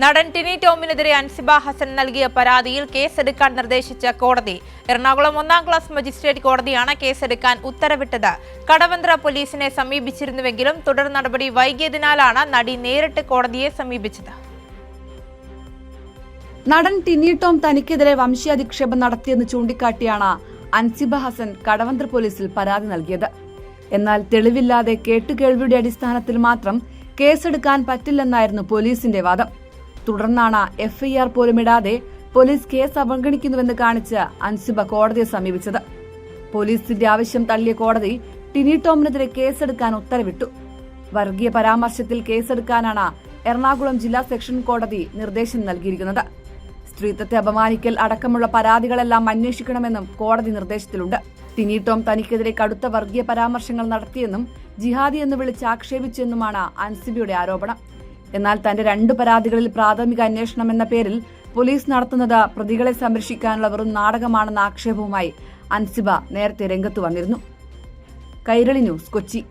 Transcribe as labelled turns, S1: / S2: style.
S1: നടൻ ടിനി ടോമിനെതിരെ അൻസിബ ഹസൻ നൽകിയ പരാതിയിൽ കേസെടുക്കാൻ നിർദ്ദേശിച്ച കോടതി. എറണാകുളം 1-ാം ക്ലാസ് മജിസ്ട്രേറ്റ് കോടതിയാണ് കേസെടുക്കാൻ ഉത്തരവിട്ടത്. കടവന്ത്ര പോലീസിനെ സമീപിച്ചിരുന്നുവെങ്കിലും തുടർ നടപടി വൈകിയതിനാലാണ് നടി നേരിട്ട് കോടതിയെ സമീപിച്ചത്.
S2: നടൻ ടിനി ടോം തനിക്കെതിരെ വംശീയാധിക്ഷേപം നടത്തിയെന്ന് ചൂണ്ടിക്കാട്ടിയാണ് അൻസിബ ഹസൻ കടവന്ത്ര പോലീസിൽ പരാതി നൽകിയത്. എന്നാൽ തെളിവില്ലാതെ കേട്ടുകേൾവിയുടെ അടിസ്ഥാനത്തിൽ മാത്രം കേസെടുക്കാൻ പറ്റില്ലെന്നായിരുന്നു പോലീസിന്റെ വാദം. തുടർന്നാണ് എഫ്ഐആർ പോലും ഇടാതെ പോലീസ് കേസ് അവഗണിക്കുന്നുവെന്ന് കാണിച്ച് അൻസിബ കോടതിയെ സമീപിച്ചത്. പോലീസിന്റെ ആവശ്യം തള്ളിയ കോടതി ടിനി ടോമിനെതിരെ കേസെടുക്കാൻ ഉത്തരവിട്ടു. വർഗീയ പരാമർശത്തിൽ കേസെടുക്കാനാണ് എറണാകുളം ജില്ലാ സെഷൻ കോടതി നിർദ്ദേശം നൽകിയിരിക്കുന്നത്. സ്ത്രീത്വത്തെ അപമാനിക്കൽ അടക്കമുള്ള പരാതികളെല്ലാം അന്വേഷിക്കണമെന്നും കോടതി നിർദ്ദേശത്തിലുണ്ട്. ടിനി ടോം തനിക്കെതിരെ കടുത്ത വർഗീയ പരാമർശങ്ങൾ നടത്തിയെന്നും ജിഹാദി എന്ന് വിളിച്ച് ആക്ഷേപിച്ചെന്നുമാണ് അൻസിബയുടെ ആരോപണം. എന്നാൽ തന്റെ 2 പരാതികളിൽ പ്രാഥമിക അന്വേഷണം എന്ന പേരിൽ പോലീസ് നടത്തുന്നത് പ്രതികളെ സംരക്ഷിക്കാനുള്ള വെറും നാടകമാണെന്ന ആക്ഷേപവുമായി അൻസിബ നേരത്തെ രംഗത്തു വന്നിരുന്നു. കൈരളി ന്യൂസ്, കൊച്ചി.